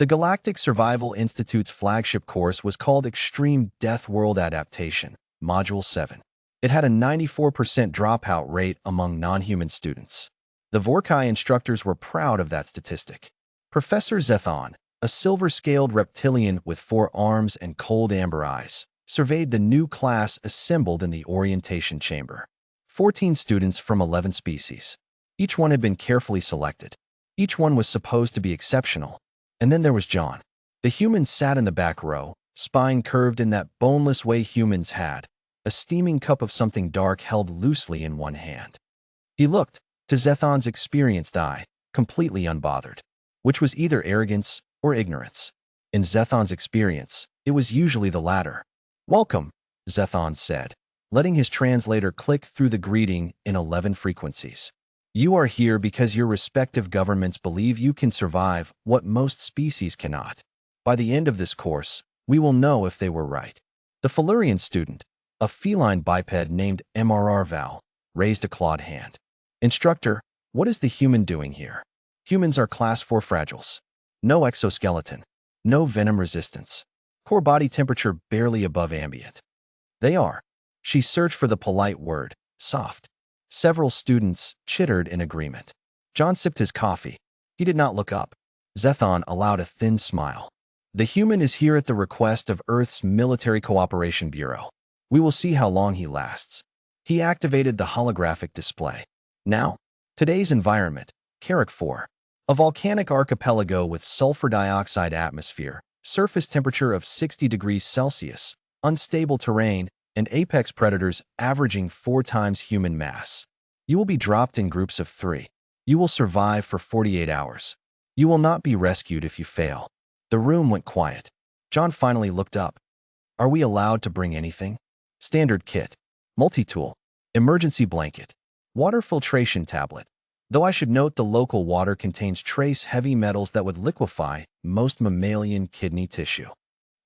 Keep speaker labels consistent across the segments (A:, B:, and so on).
A: The Galactic Survival Institute's flagship course was called Extreme Deathworld Adaptation, Module 7. It had a 94% dropout rate among non-human students. The Vorkai instructors were proud of that statistic. Professor Zethon, a silver-scaled reptilian with 4 arms and cold amber eyes, surveyed the new class assembled in the orientation chamber. 14 students from 11 species. Each one had been carefully selected. Each one was supposed to be exceptional. And then there was John. The human sat in the back row, spine curved in that boneless way humans had, a steaming cup of something dark held loosely in one hand. He looked, to Zethon's experienced eye, completely unbothered, which was either arrogance or ignorance. In Zethon's experience, it was usually the latter. "Welcome," Zethon said, letting his translator click through the greeting in 11 frequencies. "You are here because your respective governments believe you can survive what most species cannot. By the end of this course, we will know if they were right." The Felurian student, a feline biped named MRR Val, raised a clawed hand. "Instructor, what is the human doing here? Humans are class 4 fragiles. No exoskeleton. No venom resistance. Core body temperature barely above ambient." "They are." She searched for the polite word, soft. Several students chittered in agreement. John sipped his coffee. He did not look up. Zethon allowed a thin smile. "The human is here at the request of Earth's Military Cooperation Bureau. We will see how long he lasts." He activated the holographic display. Now, today's environment, Carrick 4. A volcanic archipelago with sulfur dioxide atmosphere, surface temperature of 60 degrees Celsius, unstable terrain, and apex predators averaging 4 times human mass. You will be dropped in groups of 3. You will survive for 48 hours. You will not be rescued if you fail. The room went quiet. John finally looked up. "Are we allowed to bring anything?" "Standard kit. Multi-tool. Emergency blanket. Water filtration tablet. Though I should note the local water contains trace heavy metals that would liquefy most mammalian kidney tissue."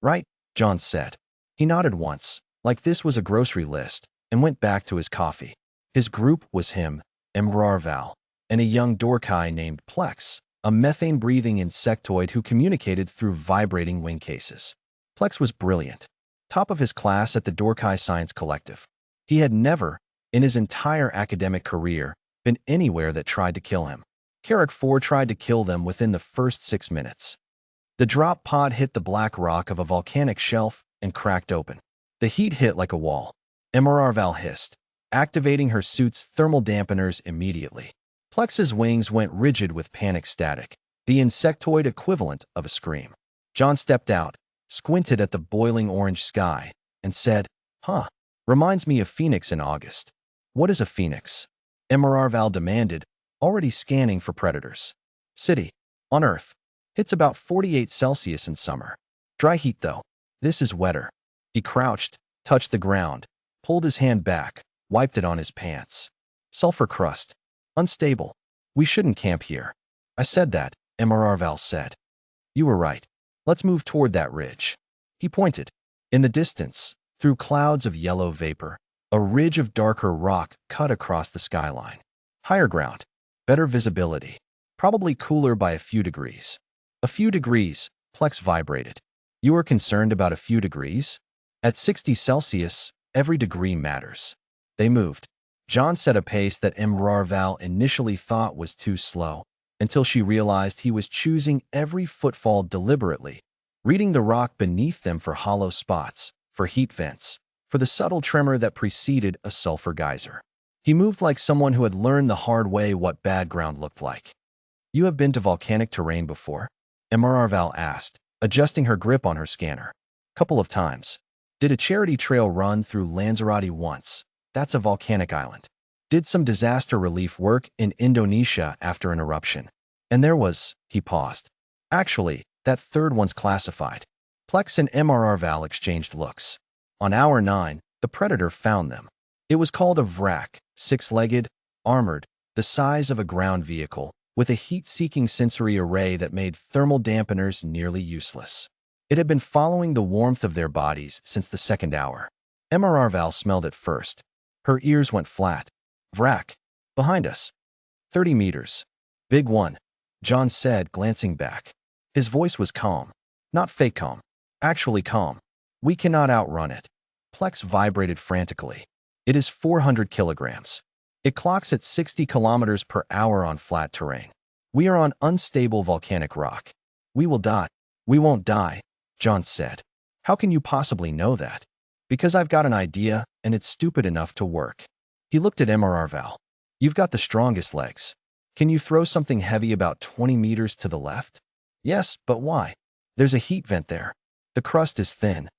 A: "Right," John said. He nodded once, like this was a grocery list, and went back to his coffee. His group was him, Emrar Val, and a young Dorkai named Plex, a methane-breathing insectoid who communicated through vibrating wing cases. Plex was brilliant, top of his class at the Dorkai Science Collective. He had never, in his entire academic career, been anywhere that tried to kill him. Carrick 4 tried to kill them within the first 6 minutes. The drop pod hit the black rock of a volcanic shelf and cracked open. The heat hit like a wall. MRR Val hissed, activating her suit's thermal dampeners immediately. Plex's wings went rigid with panic static, the insectoid equivalent of a scream. John stepped out, squinted at the boiling orange sky, and said, "Huh, reminds me of Phoenix in August." "What is a phoenix?" MRR Val demanded, already scanning for predators. "City. On Earth. Hits about 48 Celsius in summer. Dry heat though. This is wetter." He crouched, touched the ground, pulled his hand back, wiped it on his pants. "Sulfur crust. Unstable. We shouldn't camp here." "I said that," MRR Val said. "You were right. Let's move toward that ridge." He pointed. In the distance, through clouds of yellow vapor, a ridge of darker rock cut across the skyline. Higher ground. Better visibility. Probably cooler by a few degrees. A few degrees, Plex vibrated. "You are concerned about a few degrees? At 60 Celsius, every degree matters." They moved. John set a pace that Emrar Val initially thought was too slow, until she realized he was choosing every footfall deliberately, reading the rock beneath them for hollow spots, for heat vents, for the subtle tremor that preceded a sulfur geyser. He moved like someone who had learned the hard way what bad ground looked like. "You have been to volcanic terrain before?" MRR Val asked, adjusting her grip on her scanner. "Couple of times. Did a charity trail run through Lanzarote once. That's a volcanic island. Did some disaster relief work in Indonesia after an eruption. And there was," he paused. "Actually, that third one's classified." Plex and MRR Val exchanged looks. On hour 9, the predator found them. It was called a Vrak, 6-legged, armored, the size of a ground vehicle, with a heat-seeking sensory array that made thermal dampeners nearly useless. It had been following the warmth of their bodies since the 2nd hour. MRR Val smelled it first. Her ears went flat. "Vrak. Behind us. 30 meters. Big one," John said, glancing back. His voice was calm. Not fake calm. Actually calm. We cannot outrun it. Plex vibrated frantically. It is 400 kilograms. It clocks at 60 kilometers per hour on flat terrain. We are on unstable volcanic rock. We will die. We won't die, John said. How can you possibly know that? Because I've got an idea, and it's stupid enough to work. He looked at Val. You've got the strongest legs. Can you throw something heavy about 20 meters to the left? Yes, but why? There's a heat vent there. The crust is thin.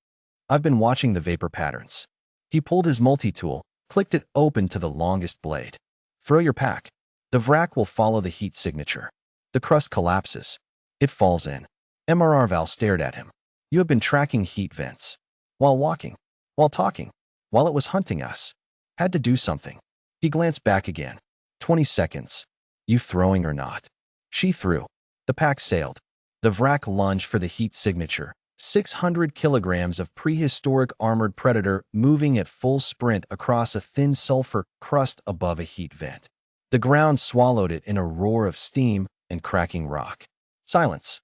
A: I've been watching the vapor patterns. He pulled his multi-tool, clicked it open to the longest blade. Throw your pack. The vrac will follow the heat signature. The crust collapses. It falls in. Val stared at him. You have been tracking heat vents. While walking. While talking. While it was hunting us. Had to do something. He glanced back again. 20 seconds. You throwing or not? She threw. The pack sailed. The vrac lunged for the heat signature. 600 kilograms of prehistoric armored predator moving at full sprint across a thin sulfur crust above a heat vent. The ground swallowed it in a roar of steam and cracking rock. Silence.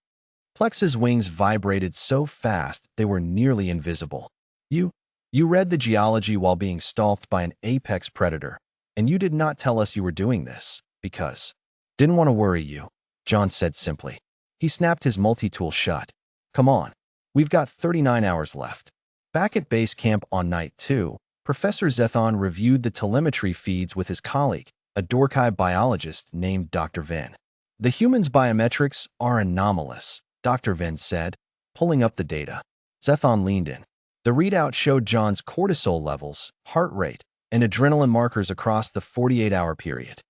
A: Plex's wings vibrated so fast they were nearly invisible. You read the geology while being stalked by an apex predator, and you did not tell us you were doing this, because didn't want to worry you, John said simply. He snapped his multi-tool shut. Come on. We've got 39 hours left. Back at base camp on night 2, Professor Zethon reviewed the telemetry feeds with his colleague, a Dorkai biologist named Dr. Venn. The human's biometrics are anomalous, Dr. Venn said, pulling up the data. Zethon leaned in. The readout showed John's cortisol levels, heart rate, and adrenaline markers across the 48-hour period.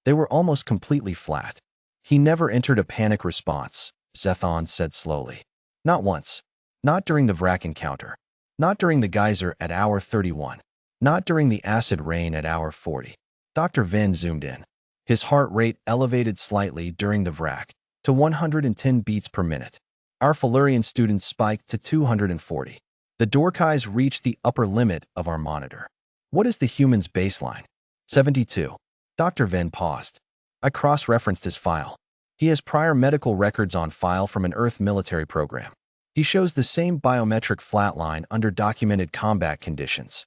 A: They were almost completely flat. He never entered a panic response, Zethon said slowly. Not once. Not during the vrac encounter. Not during the geyser at hour 31. Not during the acid rain at hour 40. Dr. Venn zoomed in. His heart rate elevated slightly during the vrac to 110 beats per minute. Our Felurian students spiked to 240. The Dorkais reached the upper limit of our monitor. What is the human's baseline? 72. Dr. Venn paused. I cross-referenced his file. He has prior medical records on file from an Earth military program. He shows the same biometric flatline under documented combat conditions.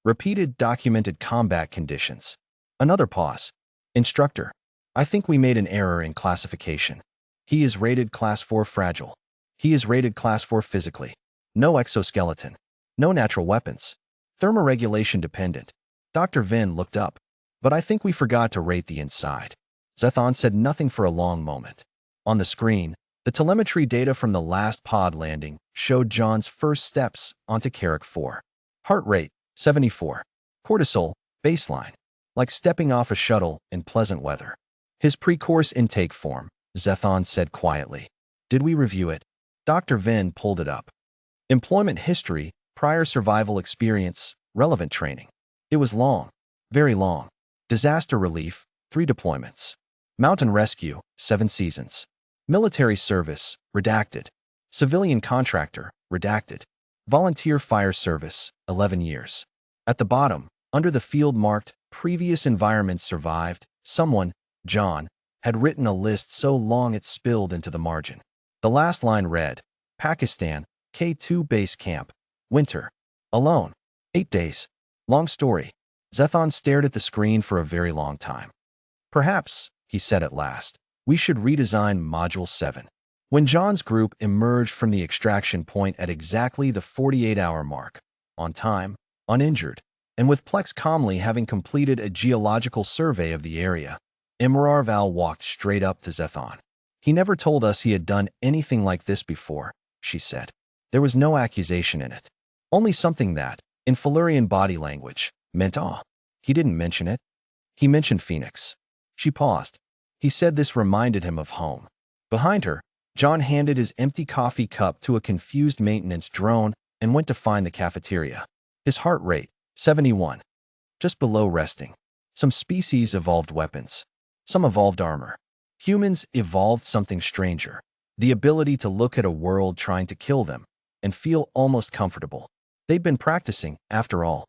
A: Repeated documented combat conditions. Another pause. Instructor, I think we made an error in classification. He is rated Class 4 fragile. He is rated Class 4 physically. No exoskeleton. No natural weapons. Thermoregulation dependent. Dr. Venn looked up. But I think we forgot to rate the inside. Zethon said nothing for a long moment. On the screen, the telemetry data from the last pod landing showed John's first steps onto Carrick 4. Heart rate, 74. Cortisol, baseline. Like stepping off a shuttle in pleasant weather. His pre-course intake form, Zethon said quietly. Did we review it? Dr. Venn pulled it up. Employment history, prior survival experience, relevant training. It was long. Very long. Disaster relief, 3 deployments. Mountain rescue, 7 seasons. Military service, redacted. Civilian contractor, redacted. Volunteer fire service, 11 years. At the bottom, under the field marked, previous environments survived, someone, John, had written a list so long it spilled into the margin. The last line read, Pakistan, K2 base camp, winter. Alone. 8 days. Long story. Zethon stared at the screen for a very long time. Perhaps, he said at last, we should redesign Module 7. When John's group emerged from the extraction point at exactly the 48-hour mark, on time, uninjured, and with Plex calmly having completed a geological survey of the area, Val walked straight up to Zethon. He never told us he had done anything like this before, she said. There was no accusation in it. Only something that, in Felurian body language, meant awe. He didn't mention it. He mentioned Phoenix. She paused. He said this reminded him of home. Behind her, John handed his empty coffee cup to a confused maintenance drone and went to find the cafeteria. His heart rate, 71. Just below resting. Some species evolved weapons. Some evolved armor. Humans evolved something stranger. The ability to look at a world trying to kill them and feel almost comfortable. They'd been practicing, after all,